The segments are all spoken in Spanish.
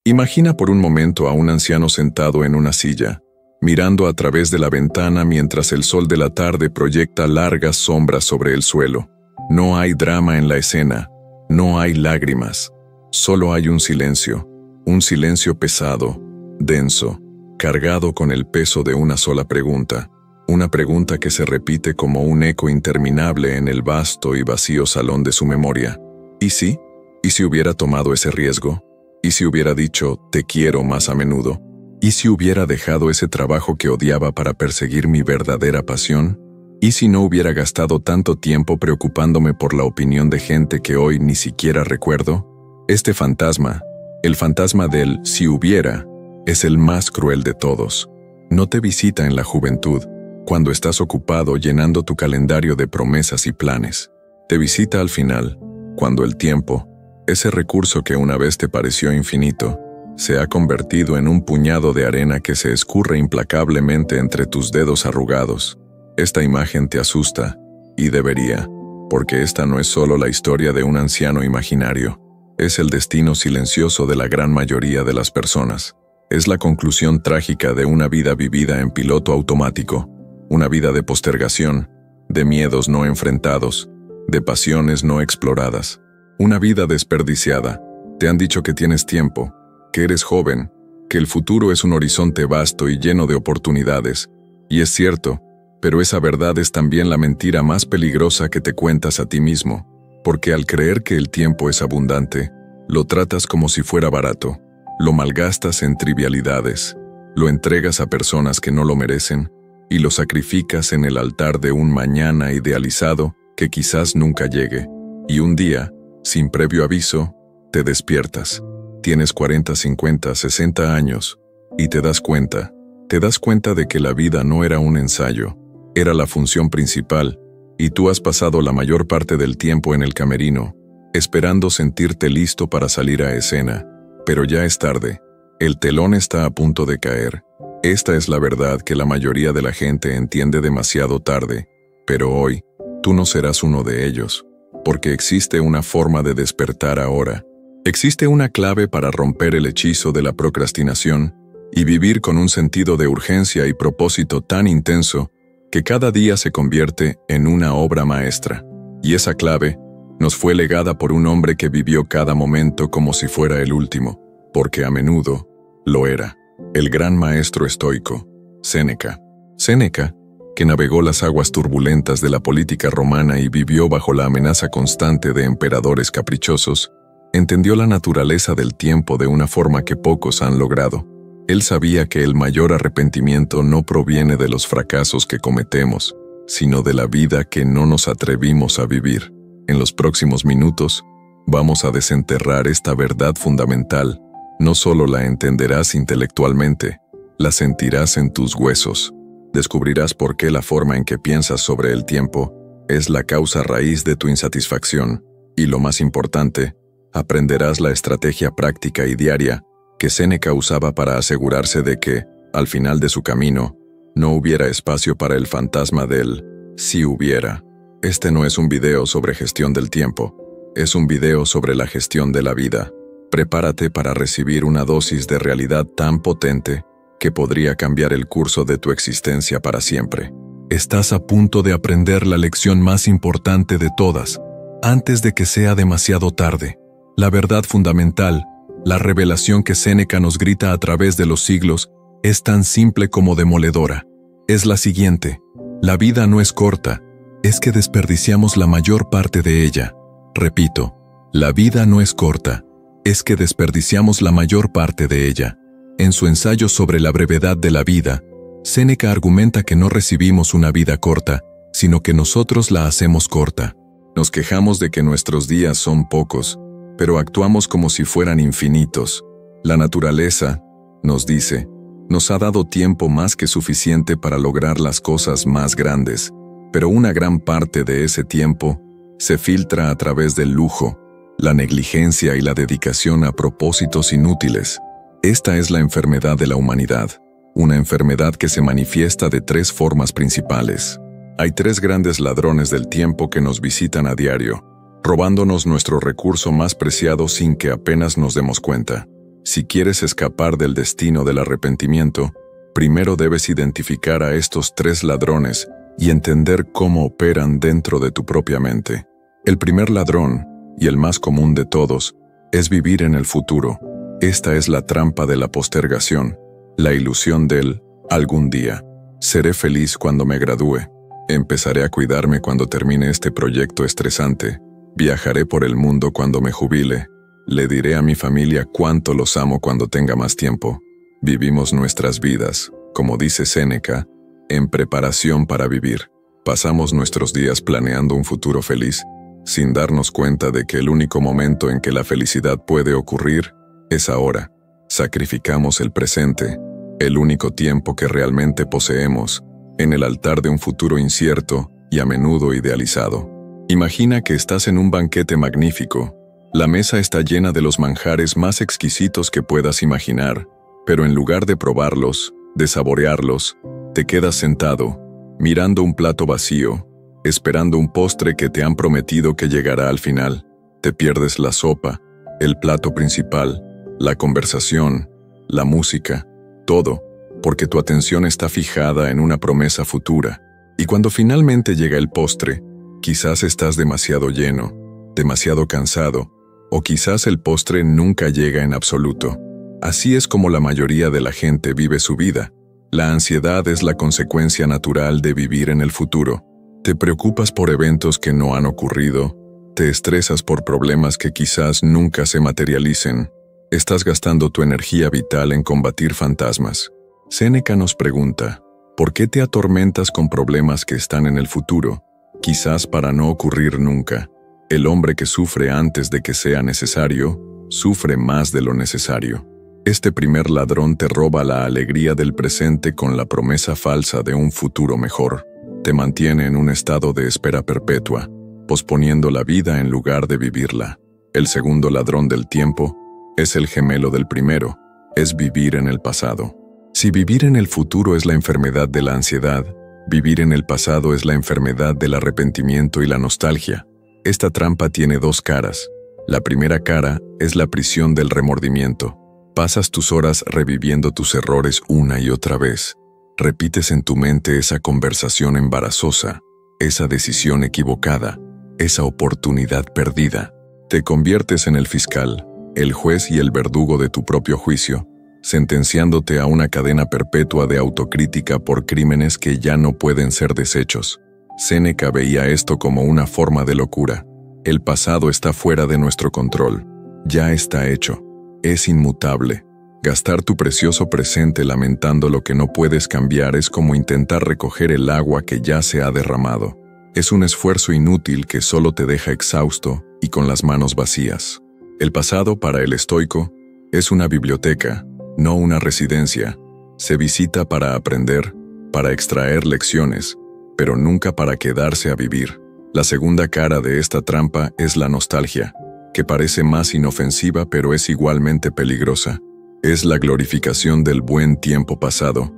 Imagina por un momento a un anciano sentado en una silla, mirando a través de la ventana mientras el sol de la tarde proyecta largas sombras sobre el suelo. No hay drama en la escena, no hay lágrimas, solo hay un silencio pesado, denso, cargado con el peso de una sola pregunta, una pregunta que se repite como un eco interminable en el vasto y vacío salón de su memoria. ¿Y si? ¿Y si hubiera tomado ese riesgo? ¿Y si hubiera dicho te quiero más a menudo? ¿Y si hubiera dejado ese trabajo que odiaba para perseguir mi verdadera pasión? ¿Y si no hubiera gastado tanto tiempo preocupándome por la opinión de gente que hoy ni siquiera recuerdo? Este fantasma, el fantasma del si hubiera, es el más cruel de todos. No te visita en la juventud, cuando estás ocupado llenando tu calendario de promesas y planes. Te visita al final, cuando el tiempo, ese recurso que una vez te pareció infinito, se ha convertido en un puñado de arena que se escurre implacablemente entre tus dedos arrugados. Esta imagen te asusta, y debería, porque esta no es solo la historia de un anciano imaginario, es el destino silencioso de la gran mayoría de las personas. Es la conclusión trágica de una vida vivida en piloto automático, una vida de postergación, de miedos no enfrentados, de pasiones no exploradas. Una vida desperdiciada. Te han dicho que tienes tiempo, que eres joven, que el futuro es un horizonte vasto y lleno de oportunidades. Y es cierto, pero esa verdad es también la mentira más peligrosa que te cuentas a ti mismo, porque al creer que el tiempo es abundante, lo tratas como si fuera barato, lo malgastas en trivialidades, lo entregas a personas que no lo merecen y lo sacrificas en el altar de un mañana idealizado que quizás nunca llegue. Y un día, sin previo aviso, te despiertas. Tienes 40, 50, 60 años y te das cuenta de que la vida no era un ensayo, era la función principal, y tú has pasado la mayor parte del tiempo en el camerino, esperando sentirte listo para salir a escena. Pero ya es tarde, el telón está a punto de caer. Esta es la verdad que la mayoría de la gente entiende demasiado tarde, pero hoy, tú no serás uno de ellos, porque existe una forma de despertar ahora. Existe una clave para romper el hechizo de la procrastinación y vivir con un sentido de urgencia y propósito tan intenso que cada día se convierte en una obra maestra. Y esa clave nos fue legada por un hombre que vivió cada momento como si fuera el último, porque a menudo lo era. El gran maestro estoico, Séneca. Séneca, que navegó las aguas turbulentas de la política romana y vivió bajo la amenaza constante de emperadores caprichosos, entendió la naturaleza del tiempo de una forma que pocos han logrado. Él sabía que el mayor arrepentimiento no proviene de los fracasos que cometemos, sino de la vida que no nos atrevimos a vivir. En los próximos minutos, vamos a desenterrar esta verdad fundamental. No solo la entenderás intelectualmente, la sentirás en tus huesos. Descubrirás por qué la forma en que piensas sobre el tiempo es la causa raíz de tu insatisfacción. Y lo más importante, aprenderás la estrategia práctica y diaria que Séneca usaba para asegurarse de que, al final de su camino, no hubiera espacio para el fantasma del si hubiera. Este no es un video sobre gestión del tiempo, es un video sobre la gestión de la vida. Prepárate para recibir una dosis de realidad tan potente que podría cambiar el curso de tu existencia para siempre. Estás a punto de aprender la lección más importante de todas, antes de que sea demasiado tarde. La verdad fundamental, la revelación que Séneca nos grita a través de los siglos, es tan simple como demoledora. Es la siguiente: la vida no es corta, es que desperdiciamos la mayor parte de ella. Repito, la vida no es corta, es que desperdiciamos la mayor parte de ella. En su ensayo sobre la brevedad de la vida, Séneca argumenta que no recibimos una vida corta, sino que nosotros la hacemos corta. Nos quejamos de que nuestros días son pocos, pero actuamos como si fueran infinitos. La naturaleza, nos dice, nos ha dado tiempo más que suficiente para lograr las cosas más grandes, pero una gran parte de ese tiempo se filtra a través del lujo, la negligencia y la dedicación a propósitos inútiles. Esta es la enfermedad de la humanidad, una enfermedad que se manifiesta de 3 formas principales. Hay 3 grandes ladrones del tiempo que nos visitan a diario, robándonos nuestro recurso más preciado sin que apenas nos demos cuenta. Si quieres escapar del destino del arrepentimiento, primero debes identificar a estos 3 ladrones y entender cómo operan dentro de tu propia mente. El primer ladrón, y el más común de todos, es vivir en el futuro. Esta es la trampa de la postergación, la ilusión del algún día. Seré feliz cuando me gradúe. Empezaré a cuidarme cuando termine este proyecto estresante. Viajaré por el mundo cuando me jubile. Le diré a mi familia cuánto los amo cuando tenga más tiempo. Vivimos nuestras vidas, como dice Séneca, en preparación para vivir. Pasamos nuestros días planeando un futuro feliz, sin darnos cuenta de que el único momento en que la felicidad puede ocurrir es ahora. Sacrificamos el presente, el único tiempo que realmente poseemos, en el altar de un futuro incierto y a menudo idealizado. Imagina que estás en un banquete magnífico. La mesa está llena de los manjares más exquisitos que puedas imaginar, pero en lugar de probarlos, de saborearlos, te quedas sentado, mirando un plato vacío, esperando un postre que te han prometido que llegará al final. Te pierdes la sopa, el plato principal, la conversación, la música, todo, porque tu atención está fijada en una promesa futura. Y cuando finalmente llega el postre, quizás estás demasiado lleno, demasiado cansado, o quizás el postre nunca llega en absoluto. Así es como la mayoría de la gente vive su vida. La ansiedad es la consecuencia natural de vivir en el futuro. Te preocupas por eventos que no han ocurrido, te estresas por problemas que quizás nunca se materialicen. Estás gastando tu energía vital en combatir fantasmas. Séneca nos pregunta, ¿por qué te atormentas con problemas que están en el futuro, quizás para no ocurrir nunca? El hombre que sufre antes de que sea necesario, sufre más de lo necesario. Este primer ladrón te roba la alegría del presente con la promesa falsa de un futuro mejor. Te mantiene en un estado de espera perpetua, posponiendo la vida en lugar de vivirla. El segundo ladrón del tiempo es el gemelo del primero, es vivir en el pasado. Si vivir en el futuro es la enfermedad de la ansiedad, vivir en el pasado es la enfermedad del arrepentimiento y la nostalgia. Esta trampa tiene 2 caras. La primera cara es la prisión del remordimiento. Pasas tus horas reviviendo tus errores una y otra vez. Repites en tu mente esa conversación embarazosa, esa decisión equivocada, esa oportunidad perdida. Te conviertes en el fiscal, el juez y el verdugo de tu propio juicio, sentenciándote a una cadena perpetua de autocrítica por crímenes que ya no pueden ser deshechos. Séneca veía esto como una forma de locura. El pasado está fuera de nuestro control. Ya está hecho. Es inmutable. Gastar tu precioso presente lamentando lo que no puedes cambiar es como intentar recoger el agua que ya se ha derramado. Es un esfuerzo inútil que solo te deja exhausto y con las manos vacías. El pasado, para el estoico, es una biblioteca, no una residencia. Se visita para aprender, para extraer lecciones, pero nunca para quedarse a vivir. La segunda cara de esta trampa es la nostalgia, que parece más inofensiva pero es igualmente peligrosa. Es la glorificación del buen tiempo pasado.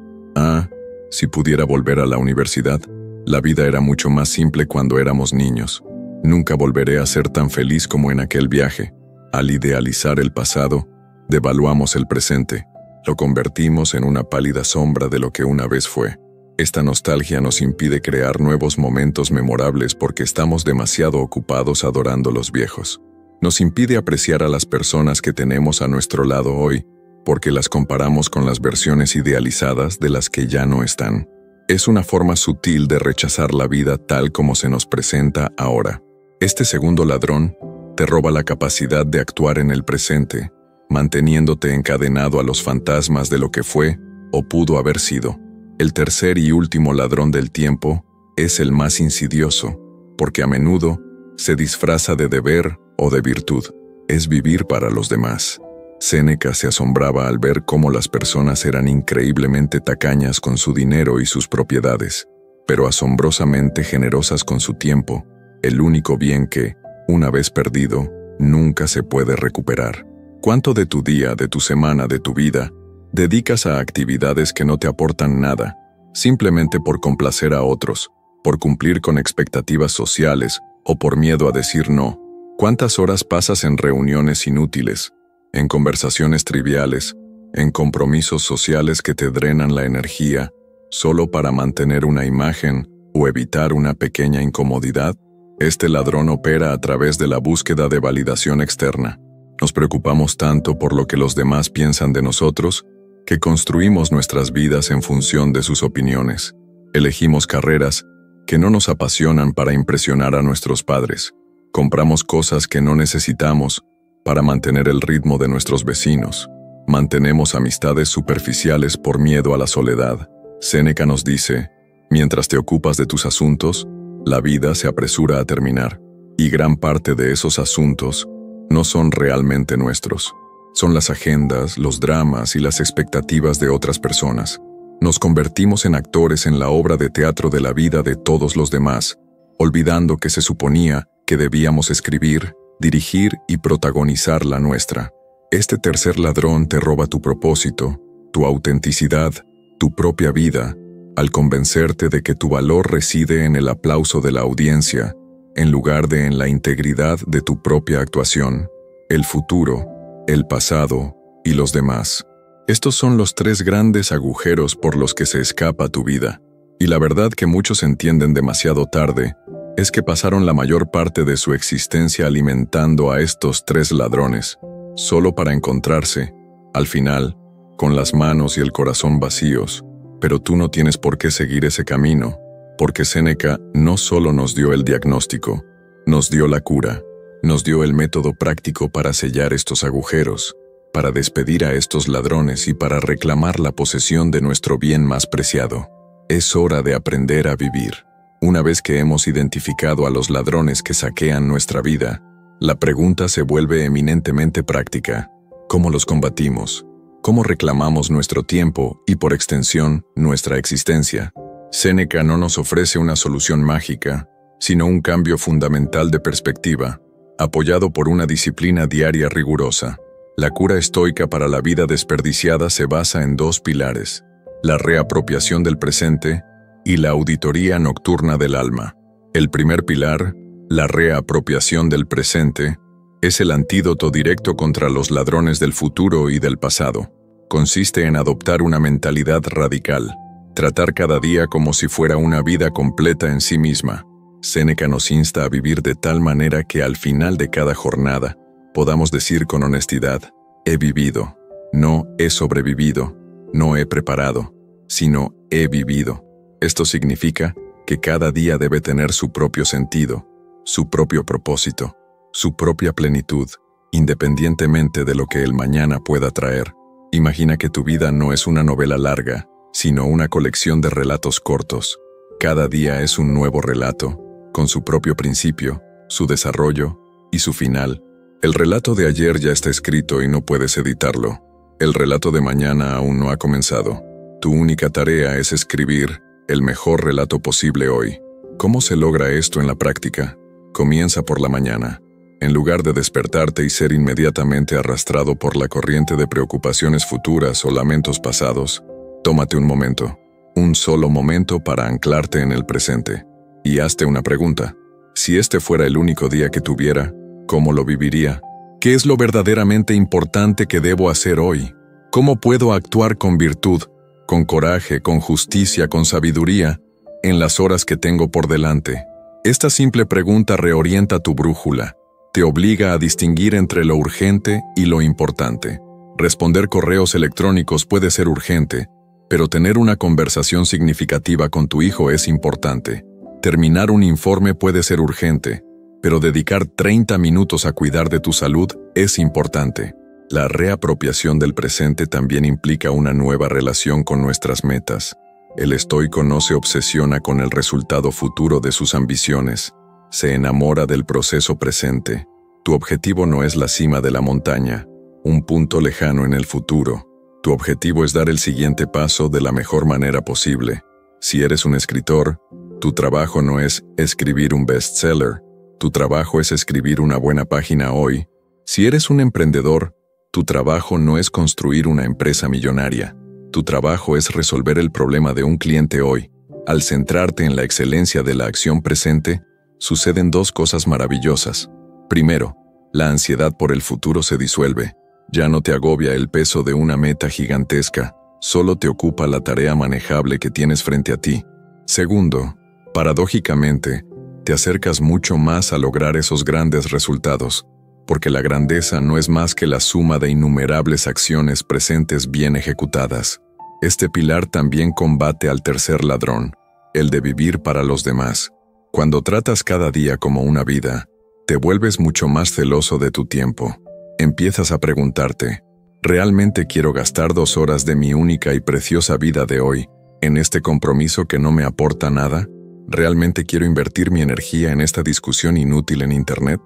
Si pudiera volver a la universidad, la vida era mucho más simple cuando éramos niños. Nunca volveré a ser tan feliz como en aquel viaje. Al idealizar el pasado, devaluamos el presente. Lo convertimos en una pálida sombra de lo que una vez fue. Esta nostalgia nos impide crear nuevos momentos memorables porque estamos demasiado ocupados adorando los viejos. Nos impide apreciar a las personas que tenemos a nuestro lado hoy, porque las comparamos con las versiones idealizadas de las que ya no están. Es una forma sutil de rechazar la vida tal como se nos presenta ahora. Este segundo ladrón te roba la capacidad de actuar en el presente, manteniéndote encadenado a los fantasmas de lo que fue o pudo haber sido. El tercer y último ladrón del tiempo es el más insidioso, porque a menudo se disfraza de deber o de virtud. Es vivir para los demás. Séneca se asombraba al ver cómo las personas eran increíblemente tacañas con su dinero y sus propiedades, pero asombrosamente generosas con su tiempo, el único bien que, una vez perdido, nunca se puede recuperar. ¿Cuánto de tu día, de tu semana, de tu vida, dedicas a actividades que no te aportan nada, simplemente por complacer a otros, por cumplir con expectativas sociales o por miedo a decir no? ¿Cuántas horas pasas en reuniones inútiles, en conversaciones triviales, en compromisos sociales que te drenan la energía, solo para mantener una imagen o evitar una pequeña incomodidad. Este ladrón opera a través de la búsqueda de validación externa. Nos preocupamos tanto por lo que los demás piensan de nosotros, que construimos nuestras vidas en función de sus opiniones. Elegimos carreras que no nos apasionan para impresionar a nuestros padres. Compramos cosas que no necesitamos para mantener el ritmo de nuestros vecinos. Mantenemos amistades superficiales por miedo a la soledad. Séneca nos dice, mientras te ocupas de tus asuntos, la vida se apresura a terminar, y gran parte de esos asuntos no son realmente nuestros. Son las agendas, los dramas y las expectativas de otras personas. Nos convertimos en actores en la obra de teatro de la vida de todos los demás, olvidando que se suponía que debíamos escribir, dirigir y protagonizar la nuestra. Este tercer ladrón te roba tu propósito, tu autenticidad, tu propia vida, al convencerte de que tu valor reside en el aplauso de la audiencia, en lugar de en la integridad de tu propia actuación, el futuro, el pasado y los demás. Estos son los tres grandes agujeros por los que se escapa tu vida. Y la verdad que muchos entienden demasiado tarde es que pasaron la mayor parte de su existencia alimentando a estos tres ladrones, solo para encontrarse, al final, con las manos y el corazón vacíos. Pero tú no tienes por qué seguir ese camino, porque Séneca no solo nos dio el diagnóstico, nos dio la cura, nos dio el método práctico para sellar estos agujeros, para despedir a estos ladrones y para reclamar la posesión de nuestro bien más preciado. Es hora de aprender a vivir. Una vez que hemos identificado a los ladrones que saquean nuestra vida, la pregunta se vuelve eminentemente práctica. ¿Cómo los combatimos? ¿Cómo reclamamos nuestro tiempo y, por extensión, nuestra existencia? Séneca no nos ofrece una solución mágica, sino un cambio fundamental de perspectiva, apoyado por una disciplina diaria rigurosa. La cura estoica para la vida desperdiciada se basa en dos pilares: la reapropiación del presente y la auditoría nocturna del alma. El primer pilar, la reapropiación del presente, es el antídoto directo contra los ladrones del futuro y del pasado. Consiste en adoptar una mentalidad radical, tratar cada día como si fuera una vida completa en sí misma. Séneca nos insta a vivir de tal manera que al final de cada jornada podamos decir con honestidad: he vivido, no he sobrevivido, no he preparado, sino he vivido. Esto significa que cada día debe tener su propio sentido, su propio propósito, su propia plenitud, independientemente de lo que el mañana pueda traer. Imagina que tu vida no es una novela larga, sino una colección de relatos cortos. Cada día es un nuevo relato, con su propio principio, su desarrollo y su final. El relato de ayer ya está escrito y no puedes editarlo. El relato de mañana aún no ha comenzado. Tu única tarea es escribir el mejor relato posible hoy. ¿Cómo se logra esto en la práctica? Comienza por la mañana. En lugar de despertarte y ser inmediatamente arrastrado por la corriente de preocupaciones futuras o lamentos pasados, tómate un momento, un solo momento para anclarte en el presente. Y hazte una pregunta: si este fuera el único día que tuviera, ¿cómo lo viviría? ¿Qué es lo verdaderamente importante que debo hacer hoy? ¿Cómo puedo actuar con virtud, con coraje, con justicia, con sabiduría, en las horas que tengo por delante? Esta simple pregunta reorienta tu brújula. Te obliga a distinguir entre lo urgente y lo importante. Responder correos electrónicos puede ser urgente, pero tener una conversación significativa con tu hijo es importante. Terminar un informe puede ser urgente, pero dedicar 30 minutos a cuidar de tu salud es importante. La reapropiación del presente también implica una nueva relación con nuestras metas. El estoico no se obsesiona con el resultado futuro de sus ambiciones. Se enamora del proceso presente. Tu objetivo no es la cima de la montaña, un punto lejano en el futuro. Tu objetivo es dar el siguiente paso de la mejor manera posible. Si eres un escritor, tu trabajo no es escribir un bestseller. Tu trabajo es escribir una buena página hoy. Si eres un emprendedor, tu trabajo no es construir una empresa millonaria. Tu trabajo es resolver el problema de un cliente hoy. Al centrarte en la excelencia de la acción presente, suceden dos cosas maravillosas. Primero, la ansiedad por el futuro se disuelve. Ya no te agobia el peso de una meta gigantesca, solo te ocupa la tarea manejable que tienes frente a ti. Segundo, paradójicamente, te acercas mucho más a lograr esos grandes resultados, porque la grandeza no es más que la suma de innumerables acciones presentes bien ejecutadas. Este pilar también combate al tercer ladrón, el de vivir para los demás. Cuando tratas cada día como una vida, te vuelves mucho más celoso de tu tiempo. Empiezas a preguntarte, ¿realmente quiero gastar 2 horas de mi única y preciosa vida de hoy en este compromiso que no me aporta nada? ¿Realmente quiero invertir mi energía en esta discusión inútil en Internet?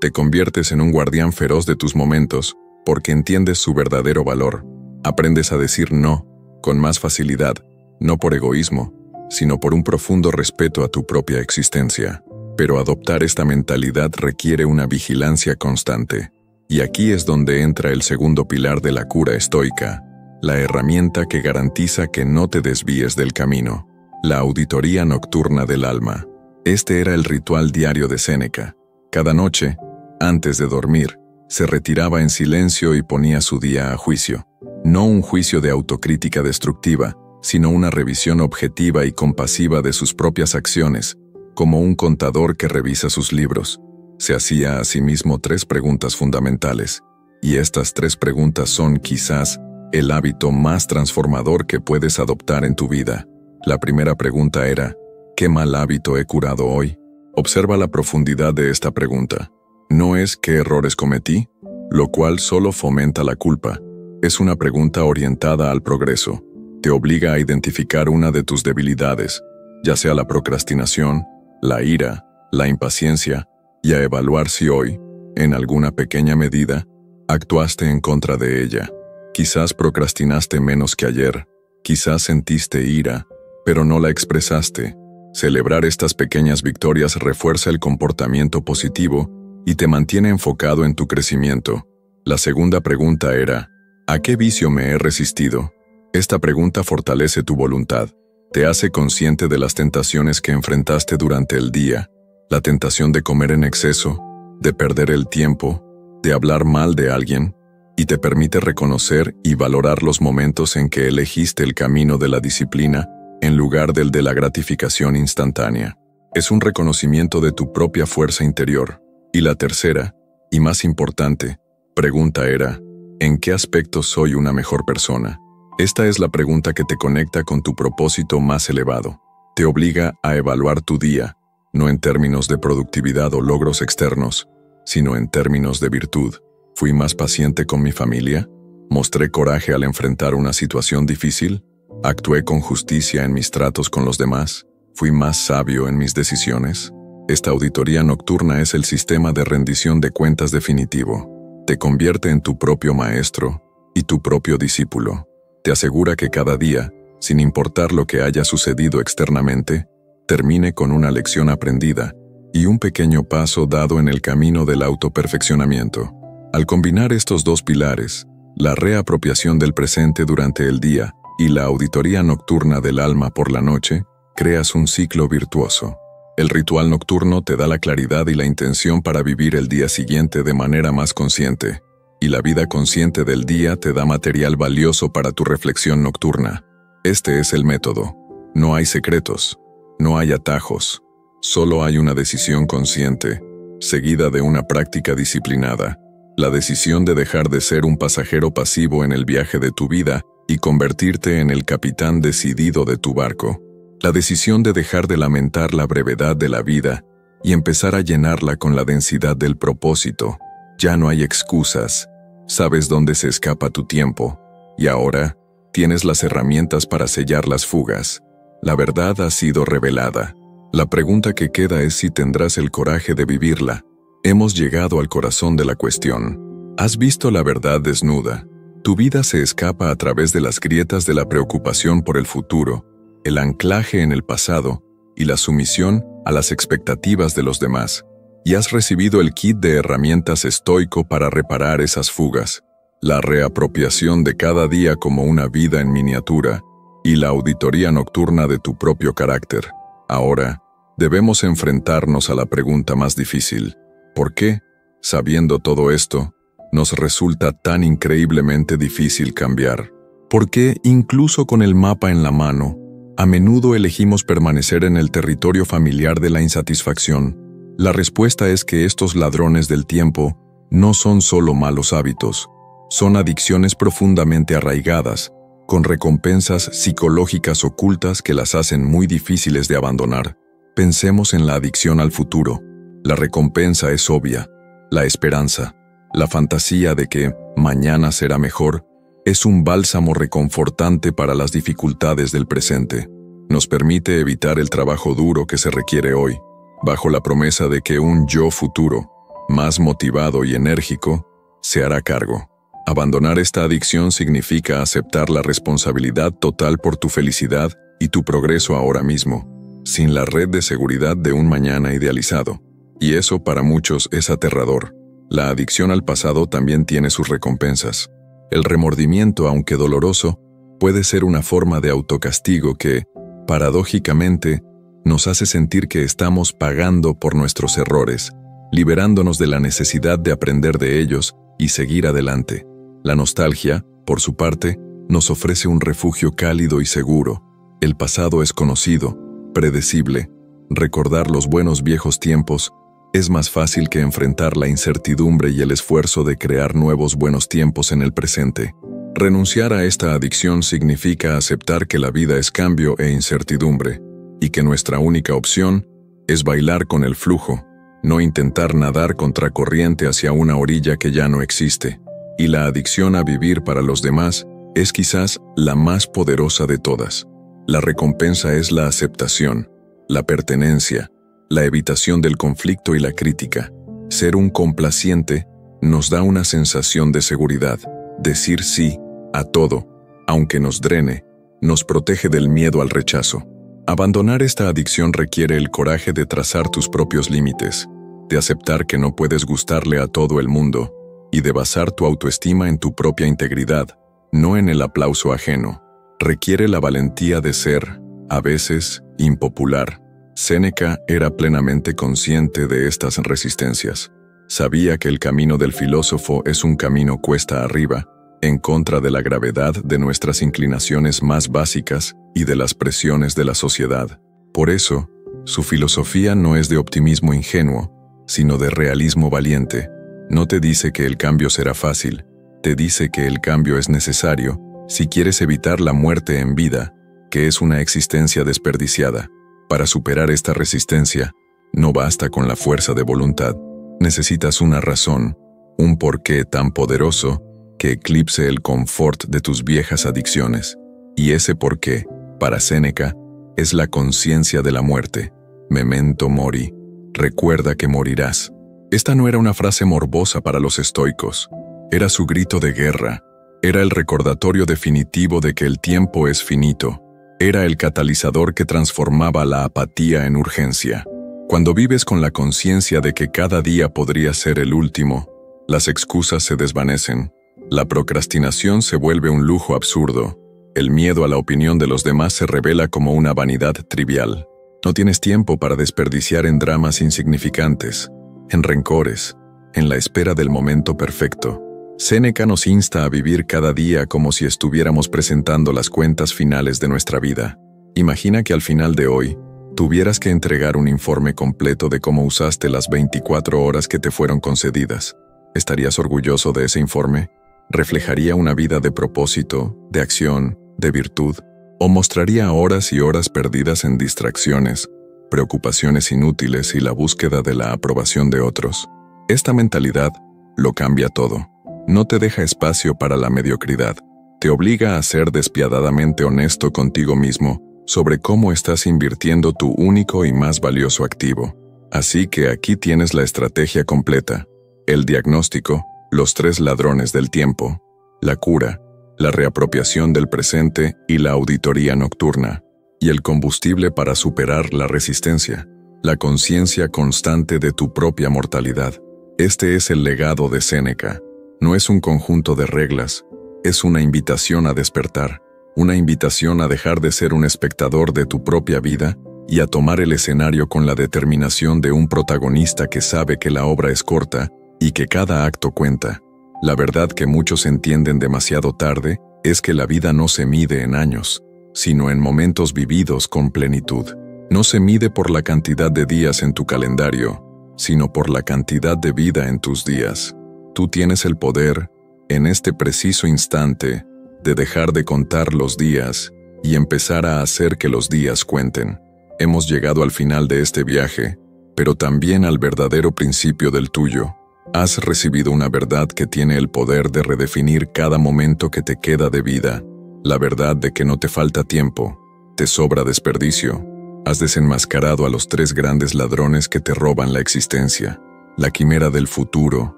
Te conviertes en un guardián feroz de tus momentos porque entiendes su verdadero valor. Aprendes a decir no con más facilidad, no por egoísmo, sino por un profundo respeto a tu propia existencia. Pero adoptar esta mentalidad requiere una vigilancia constante. Y aquí es donde entra el segundo pilar de la cura estoica, la herramienta que garantiza que no te desvíes del camino, la auditoría nocturna del alma. Este era el ritual diario de Séneca. Cada noche, antes de dormir, se retiraba en silencio y ponía su día a juicio. No un juicio de autocrítica destructiva, sino una revisión objetiva y compasiva de sus propias acciones, como un contador que revisa sus libros. Se hacía a sí mismo 3 preguntas fundamentales, y estas 3 preguntas son quizás el hábito más transformador que puedes adoptar en tu vida. La primera pregunta era, ¿qué mal hábito he curado hoy? Observa la profundidad de esta pregunta. No es ¿qué errores cometí?, lo cual solo fomenta la culpa. Es una pregunta orientada al progreso. Te obliga a identificar una de tus debilidades, ya sea la procrastinación, la ira, la impaciencia, y a evaluar si hoy, en alguna pequeña medida, actuaste en contra de ella. Quizás procrastinaste menos que ayer, quizás sentiste ira, pero no la expresaste. Celebrar estas pequeñas victorias refuerza el comportamiento positivo y te mantiene enfocado en tu crecimiento. La segunda pregunta era, ¿a qué vicio me he resistido? Esta pregunta fortalece tu voluntad, te hace consciente de las tentaciones que enfrentaste durante el día, la tentación de comer en exceso, de perder el tiempo, de hablar mal de alguien, y te permite reconocer y valorar los momentos en que elegiste el camino de la disciplina en lugar del de la gratificación instantánea. Es un reconocimiento de tu propia fuerza interior. Y la tercera, y más importante, pregunta era, ¿en qué aspectos soy una mejor persona? Esta es la pregunta que te conecta con tu propósito más elevado. Te obliga a evaluar tu día, no en términos de productividad o logros externos, sino en términos de virtud. ¿Fui más paciente con mi familia? ¿Mostré coraje al enfrentar una situación difícil? ¿Actué con justicia en mis tratos con los demás? ¿Fui más sabio en mis decisiones? Esta auditoría nocturna es el sistema de rendición de cuentas definitivo. Te convierte en tu propio maestro y tu propio discípulo. Te asegura que cada día, sin importar lo que haya sucedido externamente, termine con una lección aprendida y un pequeño paso dado en el camino del autoperfeccionamiento. Al combinar estos 2 pilares, la reapropiación del presente durante el día y la auditoría nocturna del alma por la noche, creas un ciclo virtuoso. El ritual nocturno te da la claridad y la intención para vivir el día siguiente de manera más consciente, y la vida consciente del día te da material valioso para tu reflexión nocturna. Este es el método. No hay secretos, no hay atajos, solo hay una decisión consciente, seguida de una práctica disciplinada. La decisión de dejar de ser un pasajero pasivo en el viaje de tu vida y convertirte en el capitán decidido de tu barco. La decisión de dejar de lamentar la brevedad de la vida y empezar a llenarla con la densidad del propósito. Ya no hay excusas, sabes dónde se escapa tu tiempo, y ahora tienes las herramientas para sellar las fugas. La verdad ha sido revelada. La pregunta que queda es si tendrás el coraje de vivirla. Hemos llegado al corazón de la cuestión. Has visto la verdad desnuda. Tu vida se escapa a través de las grietas de la preocupación por el futuro, el anclaje en el pasado y la sumisión a las expectativas de los demás. Y has recibido el kit de herramientas estoico para reparar esas fugas, la reapropiación de cada día como una vida en miniatura y la auditoría nocturna de tu propio carácter. Ahora, debemos enfrentarnos a la pregunta más difícil. ¿Por qué, sabiendo todo esto, nos resulta tan increíblemente difícil cambiar? ¿Por qué, incluso con el mapa en la mano, a menudo elegimos permanecer en el territorio familiar de la insatisfacción? La respuesta es que estos ladrones del tiempo no son solo malos hábitos, son adicciones profundamente arraigadas, con recompensas psicológicas ocultas que las hacen muy difíciles de abandonar. Pensemos en la adicción al futuro. La recompensa es obvia, la esperanza, la fantasía de que mañana será mejor, es un bálsamo reconfortante para las dificultades del presente. Nos permite evitar el trabajo duro que se requiere hoy, bajo la promesa de que un yo futuro, más motivado y enérgico, se hará cargo. Abandonar esta adicción significa aceptar la responsabilidad total por tu felicidad y tu progreso ahora mismo, sin la red de seguridad de un mañana idealizado. Y eso para muchos es aterrador. La adicción al pasado también tiene sus recompensas. El remordimiento, aunque doloroso, puede ser una forma de autocastigo que, paradójicamente, nos hace sentir que estamos pagando por nuestros errores, liberándonos de la necesidad de aprender de ellos y seguir adelante. La nostalgia, por su parte, nos ofrece un refugio cálido y seguro. El pasado es conocido, predecible. Recordar los buenos viejos tiempos es más fácil que enfrentar la incertidumbre y el esfuerzo de crear nuevos buenos tiempos en el presente. Renunciar a esta adicción significa aceptar que la vida es cambio e incertidumbre, y que nuestra única opción es bailar con el flujo, no intentar nadar contracorriente hacia una orilla que ya no existe. Y la adicción a vivir para los demás es quizás la más poderosa de todas. La recompensa es la aceptación, la pertenencia, la evitación del conflicto y la crítica. Ser un complaciente nos da una sensación de seguridad. Decir sí a todo, aunque nos drene, nos protege del miedo al rechazo. Abandonar esta adicción requiere el coraje de trazar tus propios límites, de aceptar que no puedes gustarle a todo el mundo, y de basar tu autoestima en tu propia integridad, no en el aplauso ajeno. Requiere la valentía de ser, a veces, impopular. Séneca era plenamente consciente de estas resistencias. Sabía que el camino del filósofo es un camino cuesta arriba, en contra de la gravedad de nuestras inclinaciones más básicas y de las presiones de la sociedad. Por eso, su filosofía no es de optimismo ingenuo, sino de realismo valiente. No te dice que el cambio será fácil, te dice que el cambio es necesario si quieres evitar la muerte en vida, que es una existencia desperdiciada. Para superar esta resistencia, no basta con la fuerza de voluntad. Necesitas una razón, un porqué tan poderoso que eclipse el confort de tus viejas adicciones. Y ese porqué, para Séneca, es la conciencia de la muerte. Memento mori. Recuerda que morirás. Esta no era una frase morbosa para los estoicos. Era su grito de guerra. Era el recordatorio definitivo de que el tiempo es finito. Era el catalizador que transformaba la apatía en urgencia. Cuando vives con la conciencia de que cada día podría ser el último, las excusas se desvanecen. La procrastinación se vuelve un lujo absurdo. El miedo a la opinión de los demás se revela como una vanidad trivial. No tienes tiempo para desperdiciar en dramas insignificantes, en rencores, en la espera del momento perfecto. Séneca nos insta a vivir cada día como si estuviéramos presentando las cuentas finales de nuestra vida. Imagina que al final de hoy, tuvieras que entregar un informe completo de cómo usaste las 24 horas que te fueron concedidas. ¿Estarías orgulloso de ese informe? ¿Reflejaría una vida de propósito, de acción, de virtud? ¿O mostraría horas y horas perdidas en distracciones, preocupaciones inútiles y la búsqueda de la aprobación de otros? Esta mentalidad lo cambia todo. No te deja espacio para la mediocridad. Te obliga a ser despiadadamente honesto contigo mismo sobre cómo estás invirtiendo tu único y más valioso activo. Así que aquí tienes la estrategia completa: el diagnóstico, los 3 ladrones del tiempo, la cura, la reapropiación del presente y la auditoría nocturna, y el combustible para superar la resistencia, la conciencia constante de tu propia mortalidad. Este es el legado de Séneca. No es un conjunto de reglas, es una invitación a despertar, una invitación a dejar de ser un espectador de tu propia vida y a tomar el escenario con la determinación de un protagonista que sabe que la obra es corta y que cada acto cuenta. La verdad que muchos entienden demasiado tarde es que la vida no se mide en años, sino en momentos vividos con plenitud. No se mide por la cantidad de días en tu calendario, sino por la cantidad de vida en tus días. Tú tienes el poder, en este preciso instante, de dejar de contar los días y empezar a hacer que los días cuenten. Hemos llegado al final de este viaje, pero también al verdadero principio del tuyo. Has recibido una verdad que tiene el poder de redefinir cada momento que te queda de vida. La verdad de que no te falta tiempo, te sobra desperdicio. Has desenmascarado a los 3 grandes ladrones que te roban la existencia: la quimera del futuro,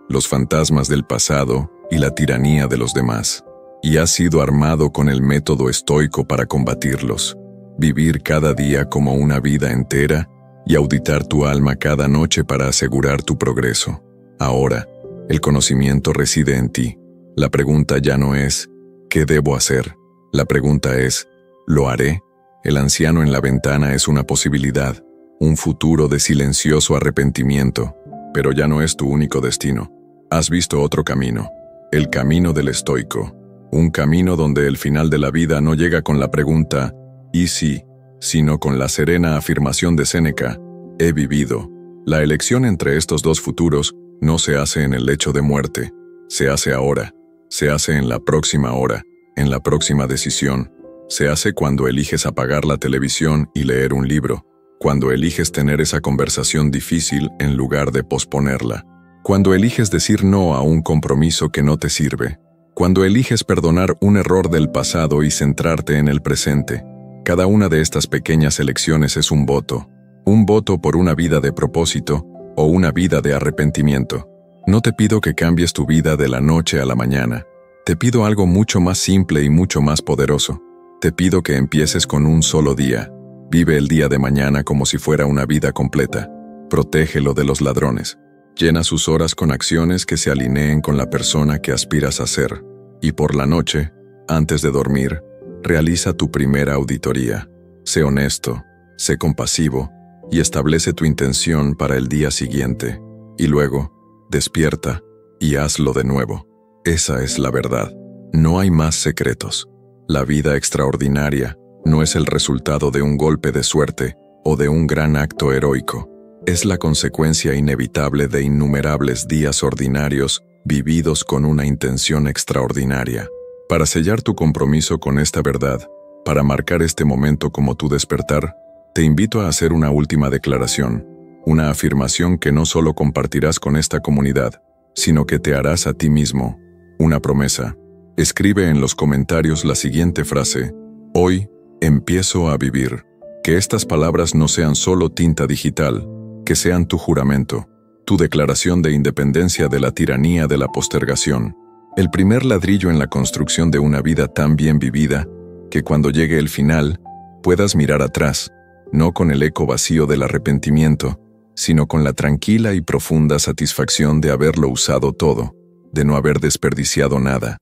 los fantasmas del pasado y la tiranía de los demás. Y has sido armado con el método estoico para combatirlos. Vivir cada día como una vida entera y auditar tu alma cada noche para asegurar tu progreso. Ahora, el conocimiento reside en ti. La pregunta ya no es ¿qué debo hacer? La pregunta es ¿lo haré? El anciano en la ventana es una posibilidad, un futuro de silencioso arrepentimiento, pero ya no es tu único destino. Has visto otro camino, el camino del estoico, un camino donde el final de la vida no llega con la pregunta ¿y si?, sino con la serena afirmación de Séneca: he vivido. La elección entre estos 2 futuros no se hace en el lecho de muerte, se hace ahora, se hace en la próxima hora, en la próxima decisión. Se hace cuando eliges apagar la televisión y leer un libro, cuando eliges tener esa conversación difícil en lugar de posponerla, cuando eliges decir no a un compromiso que no te sirve, cuando eliges perdonar un error del pasado y centrarte en el presente. Cada una de estas pequeñas elecciones es un voto por una vida de propósito o una vida de arrepentimiento. No te pido que cambies tu vida de la noche a la mañana. Te pido algo mucho más simple y mucho más poderoso. Te pido que empieces con un solo día. Vive el día de mañana como si fuera una vida completa. Protégelo de los ladrones. Llena sus horas con acciones que se alineen con la persona que aspiras a ser. Y por la noche, antes de dormir, realiza tu primera auditoría. Sé honesto, sé compasivo y establece tu intención para el día siguiente. Y luego, despierta y hazlo de nuevo. Esa es la verdad. No hay más secretos. La vida extraordinaria no es el resultado de un golpe de suerte o de un gran acto heroico. Es la consecuencia inevitable de innumerables días ordinarios vividos con una intención extraordinaria. Para sellar tu compromiso con esta verdad, para marcar este momento como tu despertar, te invito a hacer una última declaración, una afirmación que no solo compartirás con esta comunidad, sino que te harás a ti mismo, una promesa. Escribe en los comentarios la siguiente frase: hoy empiezo a vivir. Que estas palabras no sean solo tinta digital, que sean tu juramento, tu declaración de independencia de la tiranía de la postergación. El primer ladrillo en la construcción de una vida tan bien vivida, que cuando llegue el final, puedas mirar atrás, no con el eco vacío del arrepentimiento, sino con la tranquila y profunda satisfacción de haberlo usado todo, de no haber desperdiciado nada.